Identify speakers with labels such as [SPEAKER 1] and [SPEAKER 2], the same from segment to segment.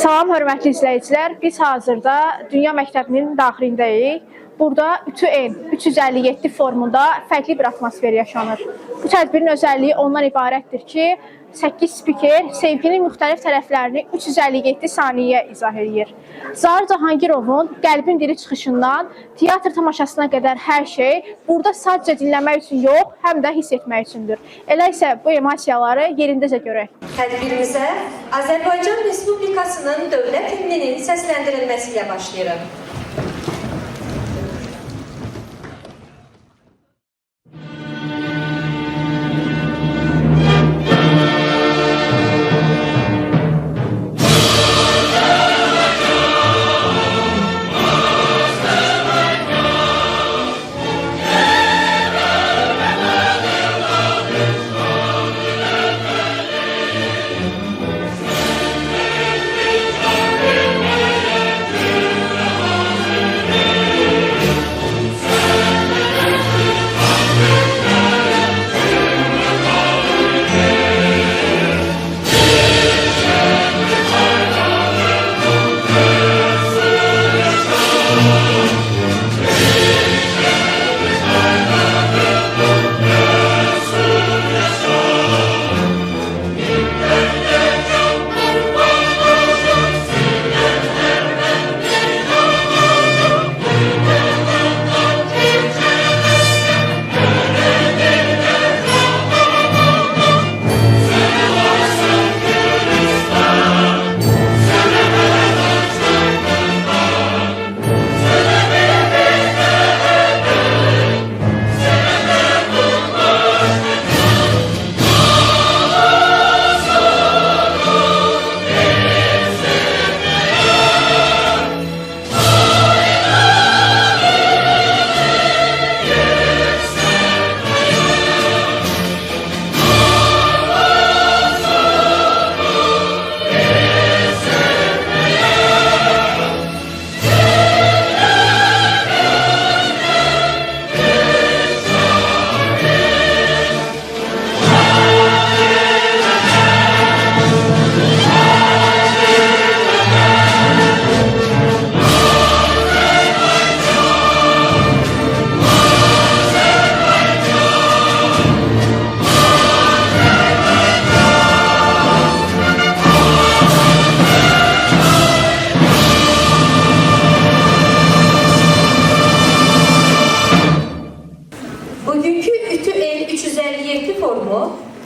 [SPEAKER 1] Salam, hörmətli izləyicilər. Biz hazırda Dünya Məktəbinin daxilindəyik. Burada ütü en 357 formunda fərqli bir atmosfer yaşanır. Bu tədbirin özəlliyi ondan ibarətdir ki, 8 spiker sevginin müxtəlif tərəflərini 357 saniyəyə izah edir. Zahir Cahangirovun Qəlbin dili çıxışından teatr tamaşasına qədər hər şey burada sadəcə dinləmək üçün yox, həm də hiss etmək üçündür. Elə isə bu emosiyaları yerindəcə görək.
[SPEAKER 2] Tədbirimizə Azərbaycan Respublikasının dövlət himninin səsləndirilməsi ilə başlayırıq.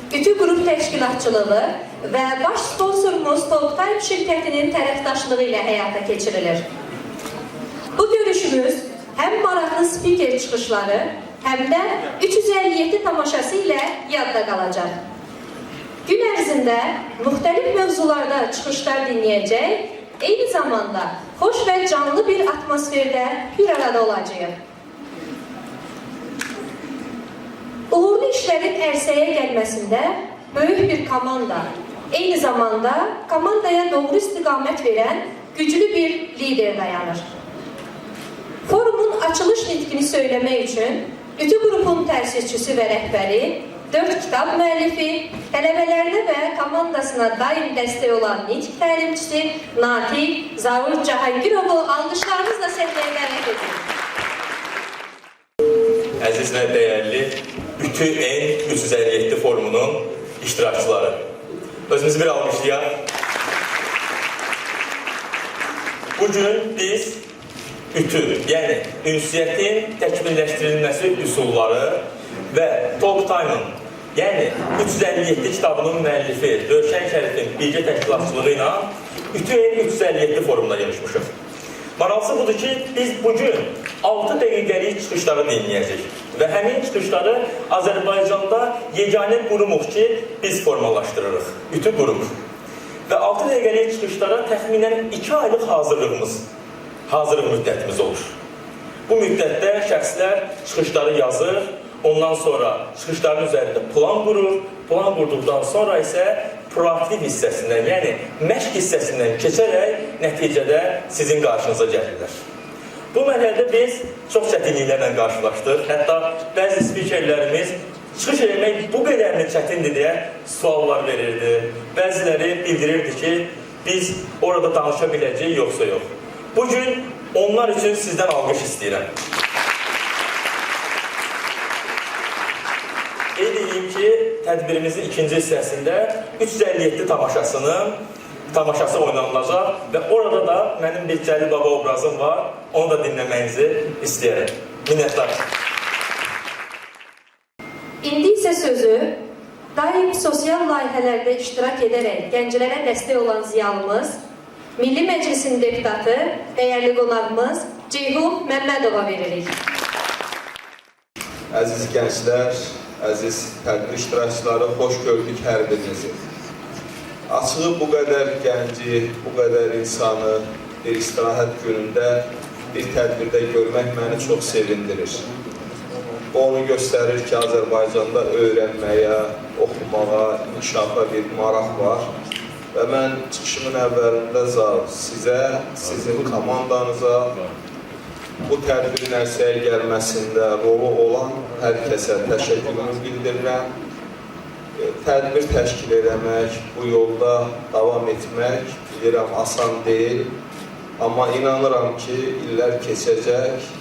[SPEAKER 2] Ütü qrup təşkilatçılığı və baş sponsorumuz Talktime şirkətinin tərəfdaşlığı ilə həyata keçirilir. Bu görüşümüz həm maraqlı spiker çıxışları, həm də 357 tamaşası ilə yadda qalacaq. Gün ərzində müxtəlif mövzularda çıxışlar dinləyəcək, eyni zamanda xoş və canlı bir atmosferdə bir arada olacağıq. Uğurlu işlərin ərsəyə gəlməsində böyük bir komanda, eyni zamanda komandaya doğru istiqamət verən güclü bir lider dayanır. Forumun açılış nitqini söyləmək üçün ütü qrupun təsisçisi və rəhbəri, 4 kitab müəllifi, tələbələrinə və komandasına daim dəstək olan nitq təlimçisi Natiq Zavur Cahangirovu alqışlarımızla səhnəyə dəvət edirik.
[SPEAKER 3] Əziz və dəyərli Ütü en 357 forumunun iştirakçıları. Özümüzü bir almışlayaq. Bugün biz ütü, yəni ünsiyyətin təkmilləşdirilməsi üsulları və Talktime'ın, yəni 357 kitabının müəllifi Rövşən Şərifin birgə təşkilatçılığı ilə Ütü en 357 forumuna yarışmışıq. Maraqlısı budur ki, biz bugün 6 dəqiqəlik çıxışları dinləyəcək və həmin çıxışları Azərbaycanda yeganə qurumuq ki, biz formalaşdırırıq, ütü quruq. Və 6 dəqiqəlik çıxışlara təxminən 2 aylıq hazırlıq müddətimiz olur. Bu müddətdə şəxslər çıxışları yazır, ondan sonra çıxışların üzərində plan qurur, plan qurduqdan sonra isə proaktiv hissəsindən, yəni məşq hissəsindən keçərək nəticədə sizin qarşınıza gəlirlər. Bu mərhələdə biz çox çətinliklərlə qarşılaşdıq. Hətta bəzi spikerlərimiz çıxış etmək bu qədərini çətindir deyə suallar verirdi. Bəziləri bildirirdi ki, biz orada danışa biləcəyik, yoxsa yox. Bugün onlar üçün sizdən alqış istəyirəm. Qeyd edeyim ki, tədbirimizin ikinci hissəsində 357 tamaşası oynanılacaq və orada da mənim bir Cəlil Baba obrazım var, onu da dinləməyinizi istəyərəm. Minnətlər.
[SPEAKER 2] İndi isə sözü daim sosial layihələrdə iştirak edərək gənclərə dəstək olan ziyalımız, Milli Məclisin deputatı, dəyərli qonağımız Ceyhun Məmmədova veririk.
[SPEAKER 4] Əziz gənclər, əziz tədbir iştirakçıları, xoş gördük hər birinizi. Açığı bu qədər gənci, bu qədər insanı bir istirahət günündə bir tədbirdə görmək məni çox sevindirir. Bu onu göstərir ki, Azərbaycanda öyrənməyə, oxumağa, inkişafa bir maraq var. Və mən çıxışımın əvvəlində sizə, sizin komandanıza, bu tədbirin ərsəyə gəlməsində rolu olan hər kəsə təşəkkürümü bildirirəm. Tədbir təşkil etmək, bu yolda davam etmək, bilirəm, asan deyil. Amma inanıram ki, illər keçəcək,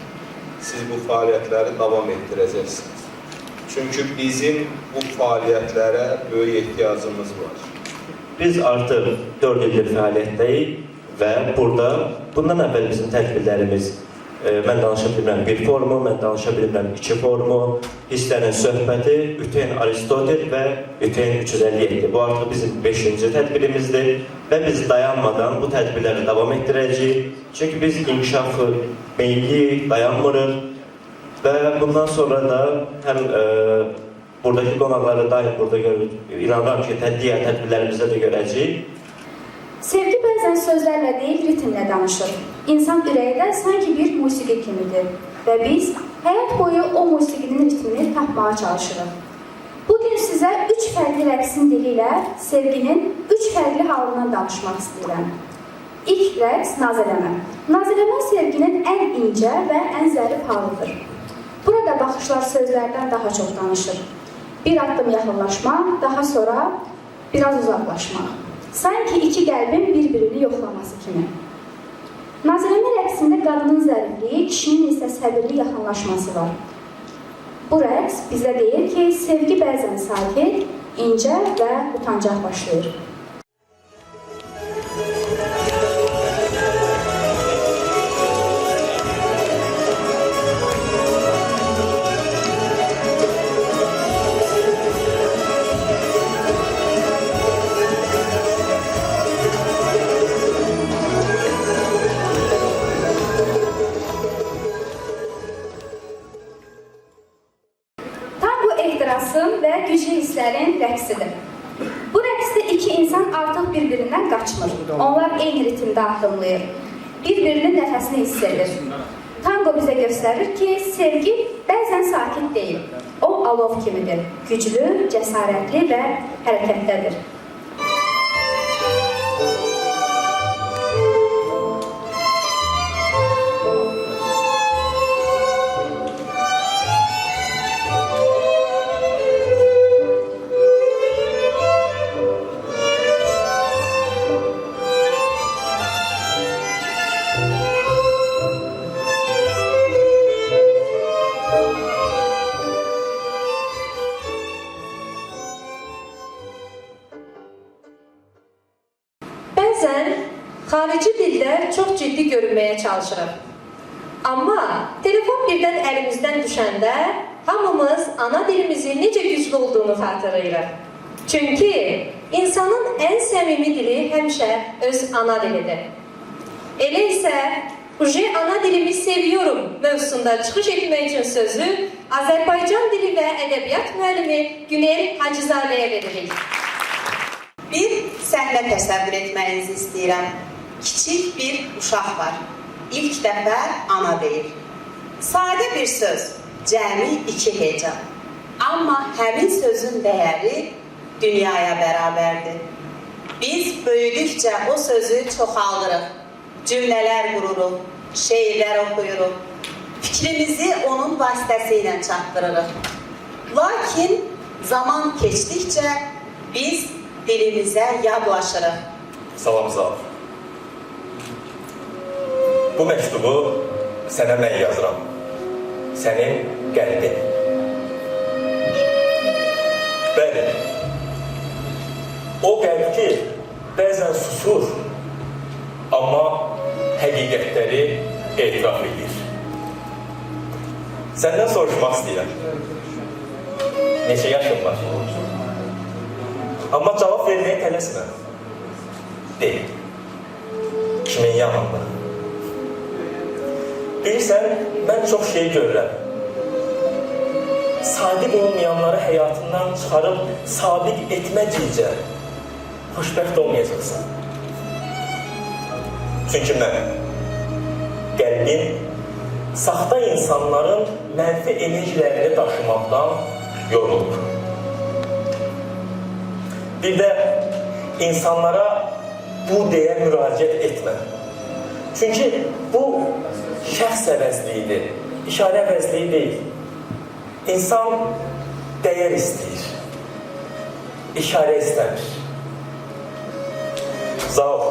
[SPEAKER 4] siz bu fəaliyyətləri davam etdirəcəksiniz. Çünki bizim bu fəaliyyətlərə böyük ehtiyacımız var.
[SPEAKER 5] Biz artıq 4 ildir fəaliyyətdəyik və burada bundan əvvəl bizim tədbirlərimiz mən danışa bilməm bir formu, mən danışa bilməm 2 formu, hisslərin söhbəti, Üteyn Aristotel və Üteyn 357. Bu artıq bizim 5-ci tədbirimizdir və biz dayanmadan bu tədbirləri davam etdirəcəyik. Çünki biz inkişafı meyilliyik, dayanmırıq və bundan sonra da həm buradakı qonaqları daim burada inanıram ki, digər tədbirlərimizdə də görəcəyik.
[SPEAKER 6] Sevgi bəzən sözlərlə deyil, ritmlə danışır. İnsan ürəyi də sanki bir musiqi kimidir və biz həyat boyu o musiqinin ritmini tapmağa çalışırıq. Bugün sizə 3 fərqli rəqsin dili ilə sevginin 3 fərqli halından danışmaq istəyirəm. İlk rəqs nazələmə. Nazələmə sevginin ən incə və ən zərif halıdır. Burada baxışlar sözlərdən daha çox danışır. Bir addım yaxınlaşmaq, daha sonra biraz uzaqlaşmaq. Sanki iki qəlbin bir-birini yoxlaması kimi. Nazələmə rəqsində qadının zərifliyi, kişinin isə səbirli yaxınlaşması var. Bu rəqs bizə deyir ki, sevgi bəzən sakit, incə və utancaq başlayır. Və güclü hisslərin rəqsidir. Bu rəqsdə iki insan artıq bir-birindən qaçmır. Onlar eyni ritmdə addımlayır. Bir-birinin nəfəsini hiss edir. Tango bizə göstərir ki, sevgi bəzən sakit deyil. O alov kimidir. Güclü, cəsarətli və hərəkətdədir.
[SPEAKER 2] Bəzən xarici dildə çox ciddi görünməyə çalışırıq. Amma telefon birdən əlimizdən düşəndə hamımız ana dilimizin necə güclü olduğunu xatırlayırıq. Çünki insanın ən səmimi dili həmişə öz ana dilidir. Elə isə ana dilimi seviyorum mövzusunda çıxış etmək üçün sözü Azərbaycan dili və ədəbiyyat müəllimi Günel Hacızadəyə veririk.
[SPEAKER 7] Bir səhnə təsəvvür etməyinizi istəyirəm. Kiçik bir uşaq var. İlk dəfə ana deyir. Sadə bir söz, cəmi 2 heca. Amma həmin sözün dəyəri dünyaya bərabərdir. Biz böyüdükcə o sözü çoxaldırıq. Cümlələr qururuq, şeirlər oxuyuruq. Fikrimizi onun vasitəsilə çatdırırıq. Lakin zaman keçdikcə biz dilimizə yadlaşırıq.
[SPEAKER 3] Salam. bu məktubu sənə mən yazıram. Sənin qəlbin. Bəli, o qəlb ki, bəzən susur, amma həqiqətləri etiraf edir. Səndən soruşmaq istəyirəm. Neçə yaşın var? Amma cavab verməyə tələsmə. Deyil. Kimin yanında? Bilirsən, mən çox şey görürəm. Sadiq olmayanları həyatından çıxarıb sabiq etməcikcə xoşbəxt olmayacaqsan. Çünki mən, qəlbim saxta insanların mənfi enerjilərini daşımaqdan yorulub. Bir də insanlara bu deyə müraciət etmə. Çünki bu şəxs əvəzliyidir, işarə əvəzliyi deyil. İnsan dəyər istəyir, işarə istəmir. Zal,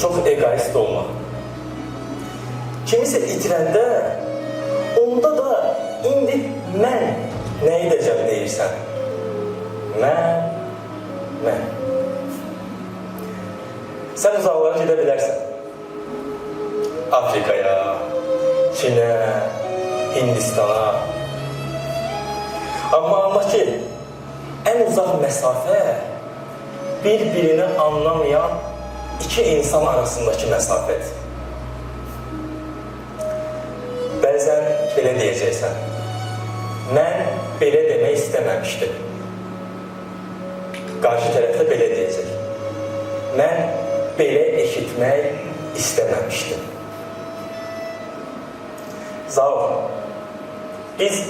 [SPEAKER 3] çox egoist olma. Kimisə itirəndə, onda da indi mən nə edəcəm deyirsən. Mən. Sən uzaqlara gedə bilərsən. Afrikaya, Çinə, Hindistana. Amma anla ki, ən uzaq məsafə bir-birini anlamayan iki insan arasındakı məsafədir. Bəzən belə deyəcəksən. Mən belə demək istəməmişdim. Qarşı tərəfdə belə deyəcək. Mən belə eşitmək istəməmişdim. Zal, biz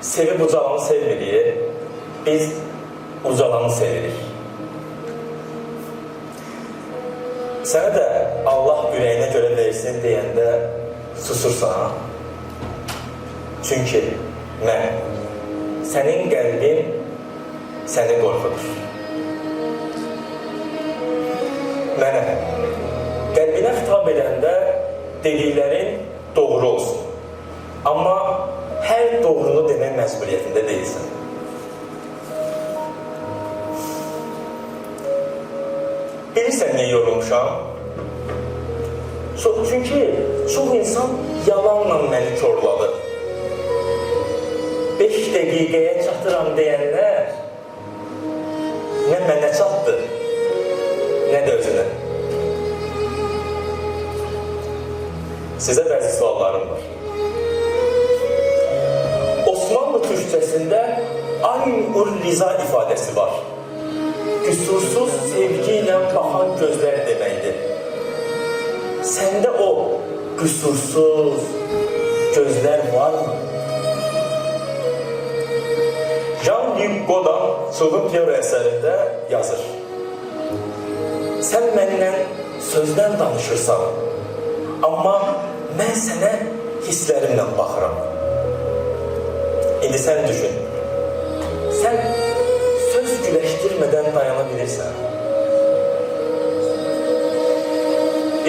[SPEAKER 3] sevib ucalanı sevmirik, biz ucalanı sevirik. Sənə də Allah ürəyinə görə versin deyəndə susursan. Çünki mən, sənin qəlbin səni qorxudur. Mənə, qəlbinə xitab edəndə dediklərin doğru olsun. Amma hər doğrunu demək məcburiyyətində deyilsən. Bilirsən niyə yorulmuşam? Çünki çox insan yalanla məni korladı. 5 dəqiqəyə çatıram deyənlər nə mənə çatdı, nə də özünə. Sizə bəzi suallarım var. Osmanlı türkçəsində Ayn-ur-Riza ifadəsi var. Qüsursuz sevgi ilə baxan gözlər deməkdir. Səndə o qüsursuz gözlər varmı? Jean-Luc Godin Çılğın Piyano əsərində yazır. Sən mənlə sözdən danışırsan, amma mən sənə hisslərimlə baxıram. İndi sən düşün, sən söz güləşdirmədən dayana bilirsən.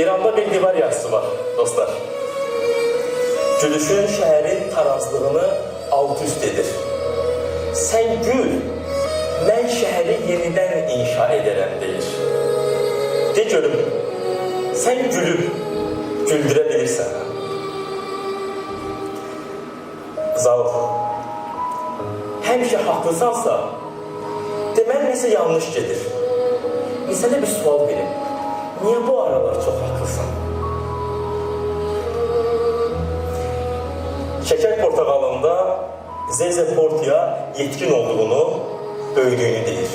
[SPEAKER 3] İranda bir divar yazısı var, dostlar. Gülüşün şəhərin tarazlığını alt-üst edir. Sən gül, mən şəhəri yenidən inşa edərəm deyir. De görüm, sən gülüb, güldürə bilirsən. Zal, həmişə haqlısansa, deməli nəsə yanlış gedir. Sənə bir sual verim. Niyə bu aralar çox haqlısan? Şəkər portağalında Zeze Portu'ya yetkin olduğunu, böyüdüyünü deyir.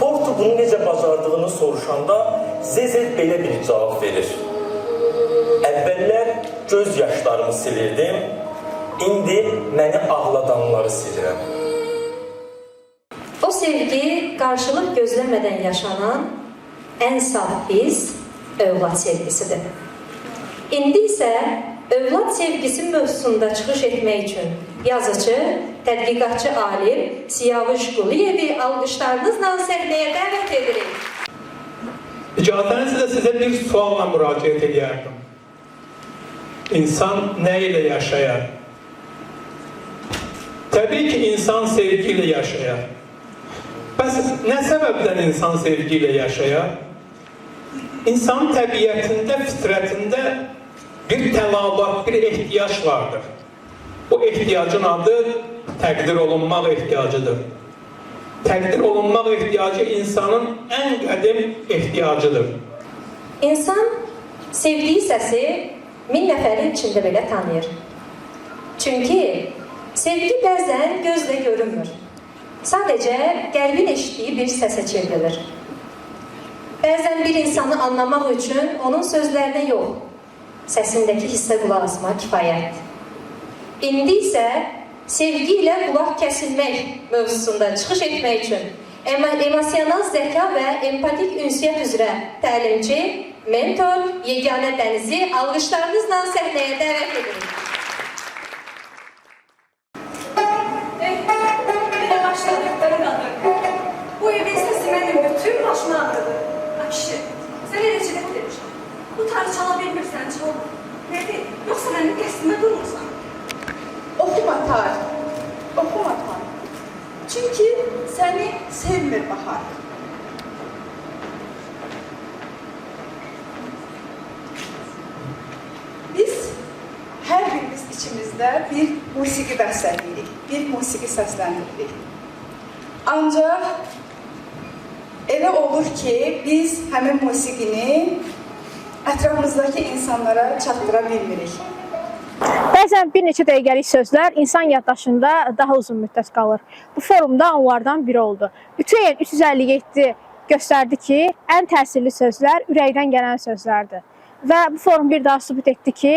[SPEAKER 3] Portu bunu necə bacardığını soruşanda Zeze belə bir cavab verir. Əvvəllər göz yaşlarımı silirdim, indi məni ağladanları silirəm.
[SPEAKER 2] O sevgi qarşılıq gözləmədən yaşanan ən saf his övlad sevgisidir. İndi isə övlad sevgisi mövzusunda çıxış etmək üçün yazıcı, tədqiqatçı alim Siyavuş Quliyevi alqışlarınızla səhnəyə dəvət edirik.
[SPEAKER 8] İcazənizlə sizə bir sualla müraciət edərdim. İnsan nə ilə yaşayar? Təbii ki, insan sevgi ilə yaşayar. Bəs nə səbəbdən insan sevgi ilə yaşayar? İnsanın təbiətində, fitrətində bir tələbat, bir ehtiyac vardır. Bu ehtiyacın adı təqdir olunmaq ehtiyacıdır. Təqdir olunmaq ehtiyacı insanın ən qədim ehtiyacıdır.
[SPEAKER 2] İnsan sevdiyi səsi 1000 nəfərin içində belə tanıyır. Çünki sevgi bəzən gözlə görünmür. Sadəcə qəlbin eşitdiyi bir səsə çevrilir. Bəzən bir insanı anlamaq üçün onun sözlərinə yox, səsindəki hissə qulaq asmaq kifayətdir. İndi isə sevgi ilə qulaq kəsilmək mövzusunda çıxış etmək üçün emosional zəka və empatik ünsiyyət üzrə təlimçi, mentor Yeganə Dənizi alqışlarınızla səhnəyə dəvət edirik.
[SPEAKER 9] Belə başladıqları qalır. Bu evin səsi mənim bütün başıma ağrıdır. Kişi, sən eləcədə demişəm. Bu tarı çala bilmirsən, çalma. Nədir? Yoxsa mənim qəsdimə durmursan?
[SPEAKER 10] Oxuma tar, oxuma tar. Çünki səni sevmir Bahar. Biz hər birimiz içimizdə bir musiqi bəstəliyirik, bir musiqi səsləndiririk. Ancaq elə olur ki, biz həmin musiqini ətrafımızdakı insanlara çatdıra bilmirik.
[SPEAKER 1] Bəzən bir neçə dəqiqəlik sözlər insan yaddaşında daha uzun müddət qalır. Bu forumda onlardan biri oldu. Ütüyen 357 göstərdi ki, ən təsirli sözlər ürəkdən gələn sözlərdir. Və bu forum bir daha sübut etdi ki,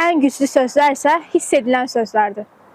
[SPEAKER 1] ən güclü sözlər isə hiss edilən sözlərdir.